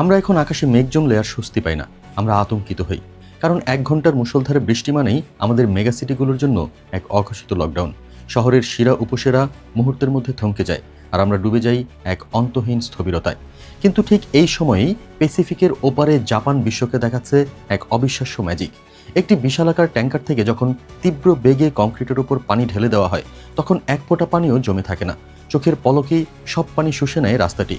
আমরা এখন আকাশে মেঘ জমলে আর স্বস্তি পাই না, আমরা আতঙ্কিত হই। কারণ 1 ঘন্টার মুষলধারে বৃষ্টি মানেই আমাদের মেগাসিটিগুলোর জন্য এক অঘোষিত লকডাউন। শহরের শিরা উপসেরা মুহূর্তের মধ্যে থমকে যায়, আর আমরা ডুবে যাই এক অন্তহীন স্থবিরতায়। কিন্তু ঠিক এই সময়েই প্যাসিফিকের ওপারে জাপান বিশ্বকে দেখাচ্ছে এক অবিশ্বাস্য ম্যাজিক। একটি বিশালাকার ট্যাঙ্কার থেকে যখন তীব্র বেগে কংক্রিটের উপর পানি ঢেলে দেওয়া হয়, তখন এক ফোঁটা পানিও জমে থাকে না। চোখের পলকেই সব পানি শুষে নেয় রাস্তাটি।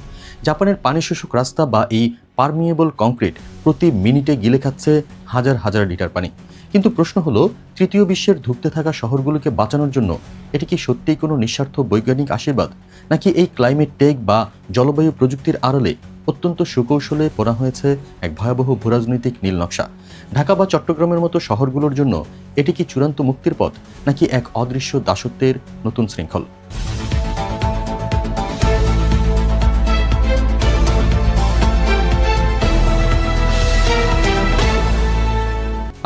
জাপানের পানি শোষক রাস্তা বা এই পারমিয়েবল কংক্রিট প্রতি মিনিটে গিলে খাচ্ছে হাজার হাজার লিটার পানি। কিন্তু প্রশ্ন হলো, তৃতীয় বিশ্বের ধুঁকতে থাকা শহরগুলোকে বাঁচানোর জন্য এটি কি সত্যিই কোনো নিঃস্বার্থ বৈজ্ঞানিক আশীর্বাদ, নাকি এই ক্লাইমেট টেক বা জলবায়ু প্রযুক্তির আড়ালে অত্যন্ত সুকৌশলে পোড়া হয়েছে এক ভয়াবহ ভূরাজনৈতিক নীল নকশা? ঢাকা বা চট্টগ্রামের মতো শহরগুলোর জন্য এটি কি চূড়ান্ত মুক্তির পথ, নাকি এক অদৃশ্য দাসত্বের নতুন শৃঙ্খল?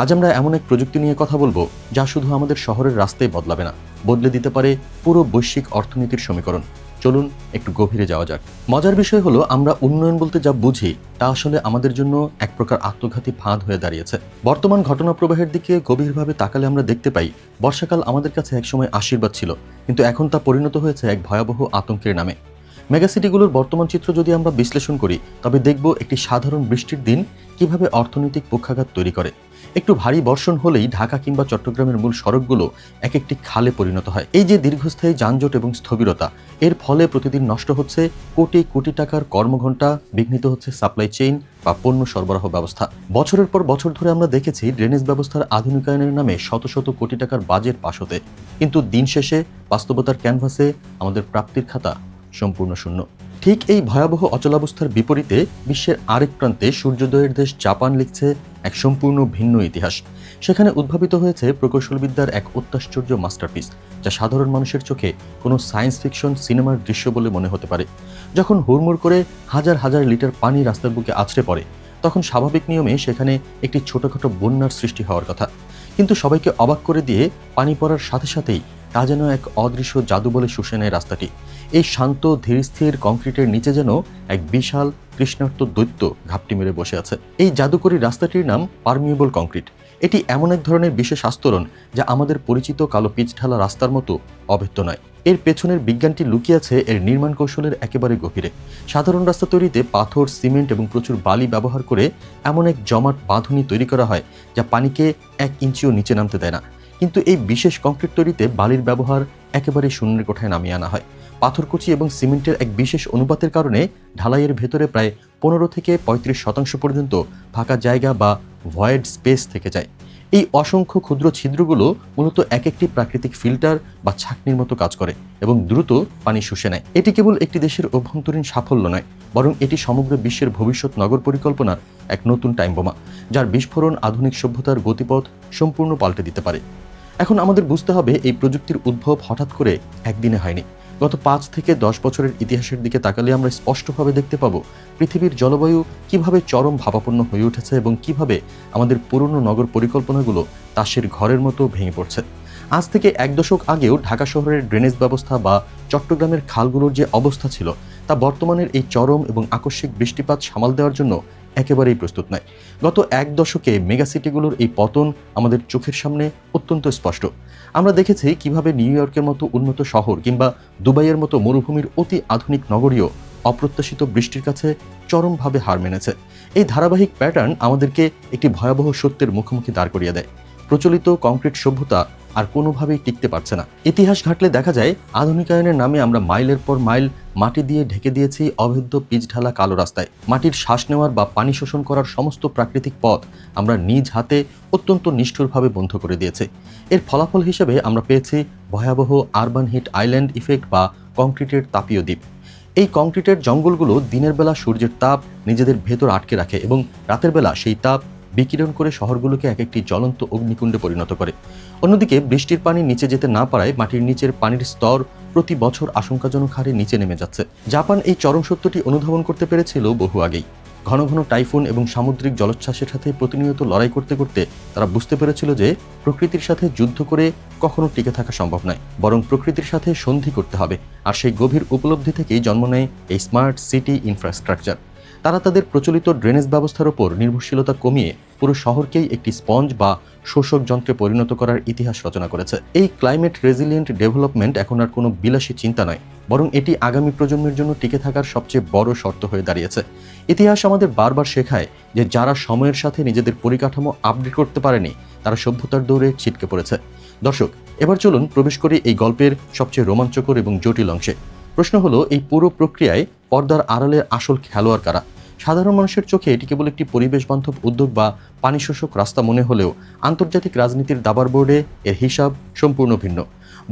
আজ আমরা এমন এক প্রযুক্তি নিয়ে কথা বলবো যা শুধু আমাদের শহরের রাস্তায় বদলাবে না, বদলে দিতে পারে পুরো বৈশ্বিক অর্থনীতির সমীকরণ। চলুন একটু গভীরে যাওয়া যাক। মজার বিষয় হলো, আমরা উন্নয়ন বলতে যা বুঝি তা আসলে আমাদের জন্য এক প্রকার আত্মঘাতী ফাঁদ হয়ে দাঁড়িয়েছে। বর্তমান ঘটনা প্রবাহের দিকে গভীরভাবে তাকালে আমরা দেখতে পাই, বর্ষাকাল আমাদের কাছে একসময় আশীর্বাদ ছিল, কিন্তু এখন তা পরিণত হয়েছে এক ভয়াবহ আতঙ্কের নামে। মেগাসিটিগুলোর বর্তমান চিত্র যদি আমরা বিশ্লেষণ করি, তবে দেখব একটি সাধারণ বৃষ্টির দিন কিভাবে অর্থনৈতিক পক্ষাঘাত তৈরি করে। একটু ভারী বর্ষণ হলেই ঢাকা কিংবা চট্টগ্রামের মূল সড়কগুলো এক একটি খালে পরিণত হয়। এই যে দীর্ঘস্থায়ী যানজট এবং স্থবিরতা, এর ফলে প্রতিদিন নষ্ট হচ্ছে কোটি কোটি টাকার কর্মঘণ্টা, বিঘ্নিত হচ্ছে সাপ্লাই চেইন বা পণ্য সরবরাহ ব্যবস্থা। বছরের পর বছর ধরে আমরা দেখেছি ড্রেনেজ ব্যবস্থার আধুনিকায়নের নামে শত শত কোটি টাকার বাজেট পাস হতে, কিন্তু দিন শেষে বাস্তবতার ক্যানভাসে আমাদের প্রাপ্তির খাতা সম্পূর্ণ শূন্য। ঠিক এই ভয়াবহ অচলাবস্থার বিপরীতে বিশ্বের আরেক প্রান্তে সূর্যোদয়ের দেশ জাপান লিখছে এক সম্পূর্ণ ভিন্ন ইতিহাস। সেখানে উদ্ভাবিত হয়েছে প্রকৌশলবিদ্যার এক অত্যাশ্চর্য মাস্টারপিস, যা সাধারণ মানুষের চোখে কোনো সায়েন্স ফিকশন সিনেমার দৃশ্য বলে মনে হতে পারে। যখন হুড়মুড় করে হাজার হাজার লিটার পানি রাস্তার বুকে আছড়ে পড়ে, তখন স্বাভাবিক নিয়মে সেখানে একটি ছোটখাটো বন্যার সৃষ্টি হওয়ার কথা। কিন্তু সবাইকে অবাক করে দিয়ে পানি পড়ার সাথে সাথেই তা যেন এক অদৃশ্য জাদু বলে শুষে নেয় রাস্তাটি। এই শান্ত ধীরস্থির কংক্রিটের নিচে যেন এক বিশাল কৃষ্ণার্ত দৈত্য ঘাপটি মেরে বসে আছে। এই জাদুকরী রাস্তাটির নাম পারমিয়েবল কংক্রিট। এটি এমন এক ধরনের বিশেষ আস্তরণ যা আমাদের পরিচিত কালো পিচ ঢালা রাস্তার মতো অভেদ্য নয়। এর পেছনের বিজ্ঞানটি লুকিয়ে আছে এর নির্মাণ কৌশলের একেবারে গভীরে। সাধারণ রাস্তা তৈরিতে পাথর, সিমেন্ট এবং প্রচুর বালি ব্যবহার করে এমন এক জমাট বাঁধনি তৈরি করা হয় যা পানিকে 1 ইঞ্চিও নিচে নামতে দেয় না। কিন্তু এই বিশেষ কংক্রিট তৈরিতে বালির ব্যবহার একেবারে শূন্যের কোঠায় নামিয়ে আনা হয়। পাথরকুচি এবং সিমেন্টের এক বিশেষ অনুপাতের কারণে ঢালাইয়ের ভেতরে প্রায় 15 থেকে 35% পর্যন্ত ফাঁকা জায়গা বা ভয়েড স্পেস থেকে যায়। এই অসংখ্য ক্ষুদ্র ছিদ্রগুলো মূলত এক একটি প্রাকৃতিক ফিল্টার বা ছাঁকনির মতো কাজ করে এবং দ্রুত পানি শুষে নেয়। এটি কেবল একটি দেশের অভ্যন্তরীণ সাফল্য নয়, বরং এটি সমগ্র বিশ্বের ভবিষ্যৎ নগর পরিকল্পনার এক নতুন টাইম বোমা, যার বিস্ফোরণ আধুনিক সভ্যতার গতিপথ সম্পূর্ণ পাল্টে দিতে পারে। এখন আমাদের বুঝতে হবে, এই প্রযুক্তির উদ্ভব হঠাৎ করে একদিনে হয়নি। গত 5 থেকে 10 বছরের ইতিহাসের দিকে তাকালে আমরা স্পষ্টভাবে দেখতে পাবো পৃথিবীর জলবায়ু কিভাবে চরম ভাবাপন্ন হয়ে উঠেছে এবং কিভাবে আমাদের পুরনো নগর পরিকল্পনাগুলো তাসের ঘরের মতো ভেঙে পড়ছে। আজ থেকে 1 দশক আগেও ঢাকা শহরের ড্রেনেজ ব্যবস্থা বা চট্টগ্রামের খালগুলোর যে অবস্থা ছিল, তা বর্তমানের এই চরম এবং আকস্মিক বৃষ্টিপাত সামাল দেওয়ার জন্য একেবারেই প্রস্তুত নয়। গত 1 দশকে মেগাসিটিগুলোর এই পতন আমাদের চোখের সামনে অত্যন্ত স্পষ্ট। আমরা দেখেছি কিভাবে নিউ ইয়র্কের মতো উন্নত শহর কিংবা দুবাইয়ের মতো মরুভূমির অতি আধুনিক নগরীও অপ্রত্যাশিত বৃষ্টির কাছে চরমভাবে হার মেনেছে। এই ধারাবাহিক প্যাটার্ন আমাদেরকে একটি ভয়াবহ সত্যের মুখোমুখি দাঁড় করিয়ে দেয়। প্রচলিত কংক্রিট সভ্যতা আর কোনোভাবেই টিকতে পারছে না। ইতিহাস ঘাটলে দেখা যায়, আধুনিকায়নের নামে আমরা মাইলের পর মাইল মাটি দিয়ে ঢেকে দিয়েছি অভেদ্য পিচঢালা কালো রাস্তায়। মাটির শ্বাস নেওয়ার বা পানি শোষণ করার সমস্ত প্রাকৃতিক পথ আমরা নিজ হাতে অত্যন্ত নিষ্ঠুরভাবে বন্ধ করে দিয়েছি। এর ফলাফল হিসেবে আমরা পেয়েছি ভয়াবহ আরবান হিট আইল্যান্ড ইফেক্ট বা কংক্রিটের তাপীয় দ্বীপ। এই কংক্রিটের জঙ্গলগুলো দিনের বেলা সূর্যের তাপ নিজেদের ভেতর আটকে রাখে এবং রাতের বেলা সেই তাপ বিকিরণ করে শহরগুলোকে এক একটি জ্বলন্ত অগ্নিকুণ্ডে পরিণত করে। অন্যদিকে বৃষ্টির পানি নিচে যেতে না পারায় মাটির নিচের পানির স্তর প্রতি বছর আশঙ্কাজনক হারে নিচে নেমে যাচ্ছে। জাপান এই চরম সত্যটি অনুধাবন করতে পেরেছিল বহু আগেই। ঘন ঘন টাইফুন এবং সামুদ্রিক জলোচ্ছ্বাসের সাথে প্রতিনিয়ত লড়াই করতে করতে তারা বুঝতে পেরেছিল যে প্রকৃতির সাথে যুদ্ধ করে কখনো টিকে থাকা সম্ভব নয়, বরং প্রকৃতির সাথে সন্ধি করতে হবে। আর সেই গভীর উপলব্ধি থেকেই জন্ম নেয় এই স্মার্ট সিটি ইনফ্রাস্ট্রাকচার। তারা তাদের প্রচলিত ড্রেনেজ ব্যবস্থার ওপর নির্ভরশীলতা কমিয়ে পুরো শহরকেই একটি স্পঞ্জ বা শোষক যন্ত্রে পরিণত করার ইতিহাস রচনা করেছে। এই ক্লাইমেট রেজিলিয়েন্ট ডেভেলপমেন্ট এখন আর কোনো বিলাসী চিন্তা নয়, বরং এটি আগামী প্রজন্মের জন্য টিকে থাকার সবচেয়ে বড় শর্ত হয়ে দাঁড়িয়েছে। ইতিহাস আমাদের বারবার শেখায় যে যারা সময়ের সাথে নিজেদের পরিকাঠামো আপডেট করতে পারেনি তারা সভ্যতার দৌড়ে ছিটকে পড়েছে। দর্শক, এবার চলুন প্রবেশ করি এই গল্পের সবচেয়ে রোমাঞ্চকর এবং জটিল অংশে। প্রশ্ন হলো, এই পুরো প্রক্রিয়ায় পর্দার আড়ালের আসল খেলোয়াড় কারা? সাধারণ মানুষের চোখে এটি কেবল একটি পরিবেশ বান্ধব উদ্যোগ বা পানি শোষক রাস্তা মনে হলেও আন্তর্জাতিক রাজনীতির দাবার বোর্ডে এর হিসাব সম্পূর্ণ ভিন্ন।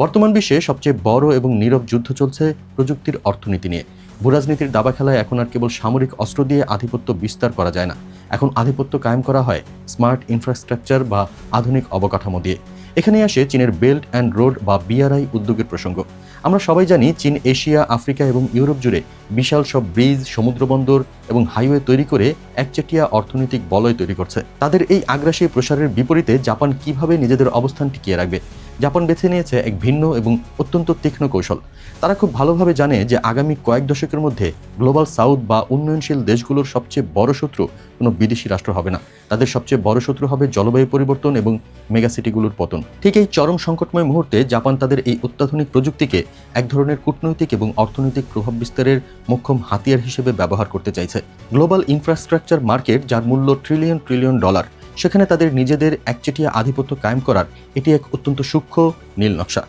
বর্তমান বিশ্বে সবচেয়ে বড় এবং নীরব যুদ্ধ চলছে প্রযুক্তির অর্থনীতি নিয়ে। ভূরাজনীতির দাবা খেলায় এখন আর কেবল সামরিক অস্ত্র দিয়ে আধিপত্য বিস্তার করা যায় না, এখন আধিপত্য কায়েম করা হয় স্মার্ট ইনফ্রাস্ট্রাকচার বা আধুনিক অবকাঠামো দিয়ে। এখানেই আসে চীনের বেল্ট অ্যান্ড রোড বা BRI উদ্যোগের প্রসঙ্গ। আমরা সবাই জানি চীন এশিয়া, আফ্রিকা এবং ইউরোপ জুড়ে বিশাল সব ব্রিজ, সমুদ্রবন্দর এবং হাইওয়ে তৈরি করে একচেটিয়া অর্থনৈতিক বলয় তৈরি করছে। তাদের এই আগ্রাসী প্রসারের বিপরীতে জাপান কিভাবে নিজেদের অবস্থান টিকিয়ে রাখবে? জাপান বেছে নিয়েছে এক ভিন্ন এবং অত্যন্ত তীক্ষ্ণ কৌশল। তারা খুব ভালোভাবে জানে যে আগামী কয়েক দশকের মধ্যে গ্লোবাল সাউথ বা উন্নয়নশীল দেশগুলোর সবচেয়ে বড় শত্রু কোনো বিদেশি রাষ্ট্র হবে না, তাদের সবচেয়ে বড় শত্রু হবে জলবায়ু পরিবর্তন এবং মেগাসিটিগুলোর পতন। ঠিক এই চরম সংকটময় মুহূর্তে জাপান তাদের এই অত্যাধুনিক প্রযুক্তিকে এক ধরনের কূটনৈতিক এবং অর্থনৈতিক প্রভাব বিস্তারের মোক্ষম হাতিয়ার হিসেবে ব্যবহার করতে চাইছে। গ্লোবাল ইনফ্রাস্ট্রাকচার মার্কেট, যার মূল্য ট্রিলিয়ন ট্রিলিয়ন ডলার, সেখানে তাদের নিজেদের একচেটিয়া আধিপত্য কায়েম করার এটি এক অত্যন্ত সূক্ষ্ম নীল নকশা।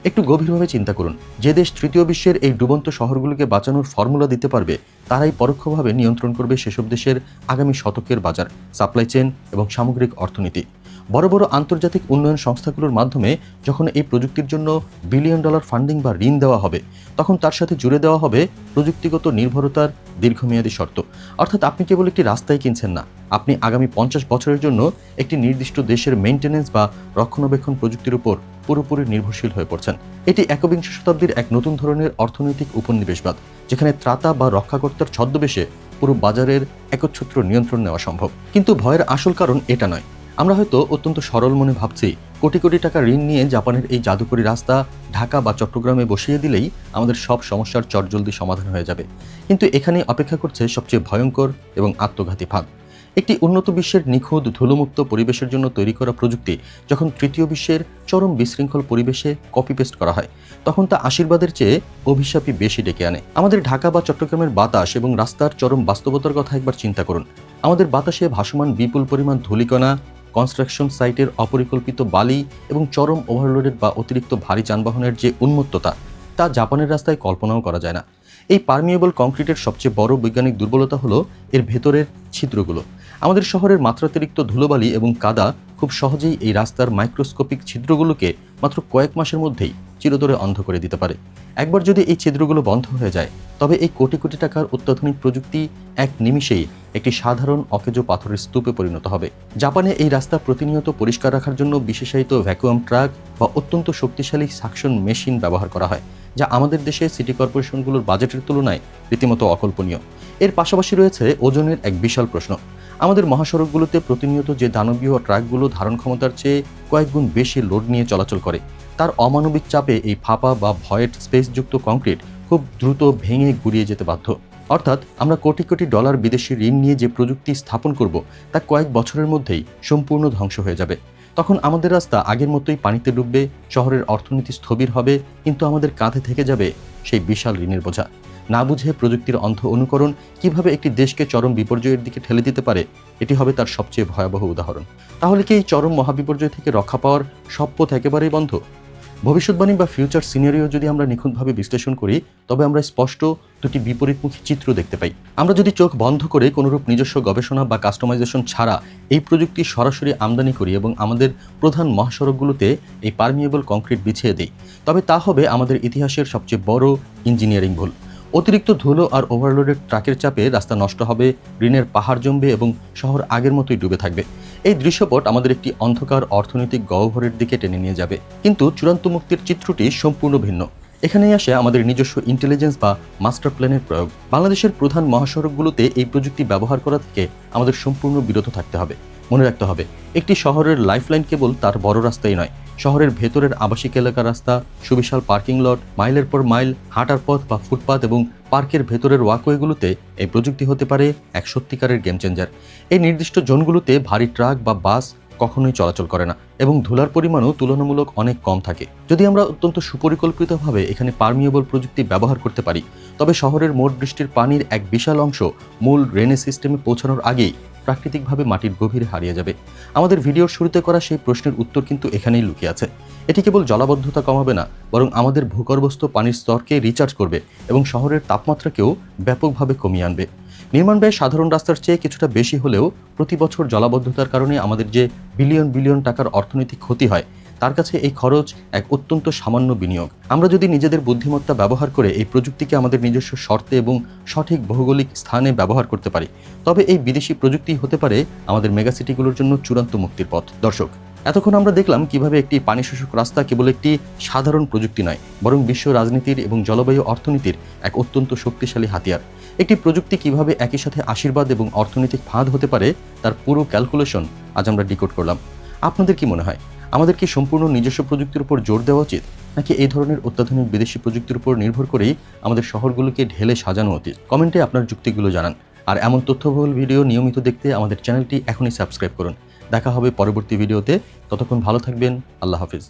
একটু গভীরভাবে চিন্তা করুন, যে দেশ তৃতীয় বিশ্বের এই ডুবন্ত শহরগুলোকে বাঁচানোর ফর্মুলা দিতে পারবে তারাই পরোক্ষভাবে নিয়ন্ত্রণ করবে সেসব দেশের আগামী শতকের বাজার, সাপ্লাই চেইন এবং সামগ্রিক অর্থনীতি। বড় বড় আন্তর্জাতিক উন্নয়ন সংস্থাগুলোর মাধ্যমে যখন এই প্রযুক্তির জন্য বিলিয়ন ডলার ফান্ডিং বা ঋণ দেওয়া হবে, তখন তার সাথে জুড়ে দেওয়া হবে প্রযুক্তিগত নির্ভরতার দীর্ঘমেয়াদী শর্ত। অর্থাৎ আপনি কেবল একটি রাস্তায় কিনছেন না, আপনি আগামী 50 বছরের জন্য একটি নির্দিষ্ট দেশের মেইনটেনেন্স বা রক্ষণাবেক্ষণ প্রযুক্তির উপর পুরোপুরি নির্ভরশীল হয়ে পড়ছেন। এটি একবিংশ শতাব্দীর এক নতুন ধরনের অর্থনৈতিক উপনিবেশবাদ, যেখানে ত্রাতা বা রক্ষাকর্তার ছদ্মবেশে পুরো বাজারের একচ্ছত্র নিয়ন্ত্রণ নেওয়া সম্ভব। কিন্তু ভয়ের আসল কারণ এটা নয়। আমরা হয়তো অত্যন্ত সরল মনে ভাবছি কোটি কোটি টাকা ঋণ নিয়ে জাপানের এই জাদুকরী রাস্তা ঢাকা বা চট্টগ্রামে বসিয়ে দিলেই আমাদের সব সমস্যার চটজলদি সমাধান হয়ে যাবে। কিন্তু এখানে অপেক্ষা করছে সবচেয়ে ভয়ঙ্কর এবং আত্মঘাতী ফাঁদ। একটি উন্নত বিশ্বের নিখুঁত ধুলোমুক্ত পরিবেশের জন্য তৈরি করা প্রযুক্তি যখন তৃতীয় বিশ্বের চরম বিশৃঙ্খল পরিবেশে কপি পেস্ট করা হয়, তখন তা আশীর্বাদের চেয়ে অভিশাপই বেশি ডেকে আনে। আমাদের ঢাকা বা চট্টগ্রামের বাতাস এবং রাস্তার চরম বাস্তবতার কথা একবার চিন্তা করুন। আমাদের বাতাসে ভাসমান বিপুল পরিমাণ ধূলিকণা, কনস্ট্রাকশন সাইটের অপরিকল্পিত বালি এবং চরম ওভারলোডেড বা অতিরিক্ত ভারী যানবাহনের যে উন্মত্ততা, তা জাপানের রাস্তায় কল্পনাও করা যায় না। এই পারমিয়েবল কংক্রিটের সবচেয়ে বড় বৈজ্ঞানিক দুর্বলতা হলো এর ভেতরের ছিদ্রগুলো। আমাদের শহরের মাত্রাতিরিক্ত ধুলোবালি এবং কাদা খুব সহজেই এই রাস্তার মাইক্রোস্কোপিক ছিদ্রগুলোকে মাত্র কয়েক মাসের মধ্যেই চিরতরে অন্ধ করে দিতে পারে। একবার যদি এই ছিদ্রগুলো বন্ধ হয়ে যায়, তবে এই কোটি কোটি টাকার অত্যাধুনিক প্রযুক্তি এক নিমিষেই একটি সাধারণ অকেজো পাথরের স্তূপে পরিণত হবে। জাপানে এই রাস্তা প্রতিনিয়ত পরিষ্কার রাখার জন্য বিশেষায়িত ভ্যাকুয়াম ট্রাক বা অত্যন্ত শক্তিশালী সাকশন মেশিন ব্যবহার করা হয়, যা আমাদের দেশে সিটি কর্পোরেশনগুলোর বাজেটের তুলনায় রীতিমতো অকল্পনীয়। এর পাশাপাশি রয়েছে ওজনের এক বিশাল প্রশ্ন। আমাদের মহাসড়কগুলোতে প্রতিনিয়ত যে দানবীয় ট্রাকগুলো ধারণ ক্ষমতার চেয়ে কয়েক গুণ বেশি লোড নিয়ে চলাচল করে, তার অমানবিক চাপে এই ফাঁপা বা ভয়েড স্পেসযুক্ত কংক্রিট খুব দ্রুত ভেঙে গুড়িয়ে যেতে বাধ্য। অর্থাৎ আমরা কোটি কোটি ডলার বিদেশি ঋণ নিয়ে যে প্রযুক্তি স্থাপন করব, তা কয়েক বছরের মধ্যেই সম্পূর্ণ ধ্বংস হয়ে যাবে। তখন আমাদের রাস্তা আগের মতোই পানিতে ডুববে, শহরের অর্থনীতি স্থবির হবে, কিন্তু আমাদের কাঁধে থেকে যাবে সেই বিশাল ঋণের বোঝা। না বুঝে প্রযুক্তির অন্ধ অনুকরণ কিভাবে একটি দেশকে চরম বিপর্যয়ের দিকে ঠেলে দিতে পারে, এটি হবে তার সবচেয়ে ভয়াবহ উদাহরণ। তাহলে কি এই চরম মহাবিপর্যয় থেকে রক্ষা পাওয়ার সব পথ একেবারেই বন্ধ? ভবিষ্যৎবাণী বা ফিউচার সিনারিও যদি আমরা নিখুঁতভাবে বিশ্লেষণ করি, তবে আমরা স্পষ্ট দুটি বিপরীতমুখী চিত্র দেখতে পাই। আমরা যদি চোখ বন্ধ করে কোনোরূপ নিজস্ব গবেষণা বা কাস্টমাইজেশন ছাড়া এই প্রযুক্তি সরাসরি আমদানি করি এবং আমাদের প্রধান মহাসড়কগুলোতে এই পারমিয়েবল কংক্রিট বিছিয়ে দিই, তবে তা হবে আমাদের ইতিহাসের সবচেয়ে বড় ইঞ্জিনিয়ারিং ভুল। অতিরিক্ত ধুলো আর ওভারলোডেড ট্রাকের চাপে রাস্তা নষ্ট হবে, ঋণের পাহাড় জমবে এবং শহর আগের মতোই ডুবে থাকবে। এই দৃশ্যপট আমাদের একটি অন্ধকার অর্থনৈতিক গহ্বরের দিকে টেনে নিয়ে যাবে। কিন্তু চূড়ান্ত মুক্তির চিত্রটি সম্পূর্ণ ভিন্ন। এখানেই আসে আমাদের নিজস্ব ইন্টেলিজেন্স বা মাস্টার প্ল্যানের প্রয়োগ। বাংলাদেশের প্রধান মহাসড়কগুলোতে এই প্রযুক্তি ব্যবহার করা থেকে আমাদের সম্পূর্ণ বিরত থাকতে হবে। মনে রাখতে হবে, একটি শহরের লাইফলাইন কেবল তার বড় রাস্তাই নয়, শহরের ভেতরের আবাসিক এলাকার রাস্তা, সুবিশাল পার্কিং লট, মাইলের পর মাইল হাঁটার পথ বা ফুটপাত এবং পার্কের ভেতরের ওয়াকওয়েগুলোতে এই প্রযুক্তি হতে পারে এক সত্যিকারের গেম চেঞ্জার। এই নির্দিষ্ট জোনগুলোতে ভারী ট্রাক বা বাস কখনোই চলাচল করে না এবং ধুলার পরিমাণও তুলনামূলক অনেক কম থাকে। যদি আমরা অত্যন্ত সুপরিকল্পিতভাবে এখানে পারমিয়েবল প্রযুক্তি ব্যবহার করতে পারি, তবে শহরের মোট বৃষ্টির পানির এক বিশাল অংশ মূল ড্রেনেজ সিস্টেমে পৌঁছানোর আগেই প্রাকৃতিকভাবে মাটির গভীরে হারিয়ে যাবে। আমাদের ভিডিওর শুরুতে করা সেই প্রশ্নের উত্তর কিন্তু এখানেই লুকিয়ে আছে। এটি কেবল জলাবদ্ধতা কমাবে না, বরং আমাদের ভূগর্ভস্থ পানির স্তরকে রিচার্জ করবে এবং শহরের তাপমাত্রাকেও ব্যাপকভাবে কমিয়ে আনবে। নির্মাণ ব্যয় সাধারণ রাস্তার চেয়ে কিছুটা বেশি হলেও প্রতি বছর জলাবদ্ধতার কারণে আমাদের যে বিলিয়ন বিলিয়ন টাকার অর্থনৈতিক ক্ষতি হয়, তার কাছে এই খরচ এক অত্যন্ত সামান্য বিনিয়োগ। আমরা যদি নিজেদের বুদ্ধিমত্তা ব্যবহার করে এই প্রযুক্তিকে আমাদের নিজস্ব শর্তে এবং সঠিক ভৌগোলিক স্থানে ব্যবহার করতে পারি, তবে এই বিদেশি প্রযুক্তি হতে পারে আমাদের মেগাসিটিগুলোর জন্য চূড়ান্ত মুক্তির পথ। দর্শক, এতক্ষণ আমরা দেখলাম কিভাবে একটি পানি শোষক রাস্তা কেবল একটি সাধারণ প্রযুক্তি নয়, বরং বিশ্ব রাজনীতির এবং জলবায়ু অর্থনীতির এক অত্যন্ত শক্তিশালী হাতিয়ার। একটি প্রযুক্তি কিভাবে একই সাথে আশীর্বাদ এবং অর্থনৈতিক ফাঁদ হতে পারে, তার পুরো ক্যালকুলেশন আজ আমরা ডিকোড করলাম। আপনাদের কি মনে হয়, আমাদের কি সম্পূর্ণ নিজস্ব প্রযুক্তির উপর জোর দেওয়া উচিত, নাকি এই ধরনের অত্যাধুনিক বিদেশি প্রযুক্তির উপর নির্ভর করেই আমাদের শহরগুলোকে ঢেলে সাজানো উচিত? কমেন্টে আপনার যুক্তিগুলো জানান। আর এমন তথ্যবহুল ভিডিও নিয়মিত দেখতে আমাদের চ্যানেলটি এখনই সাবস্ক্রাইব করুন। দেখা হবে পরবর্তী ভিডিওতে। ততক্ষণ ভালো থাকবেন। আল্লাহ হাফিজ।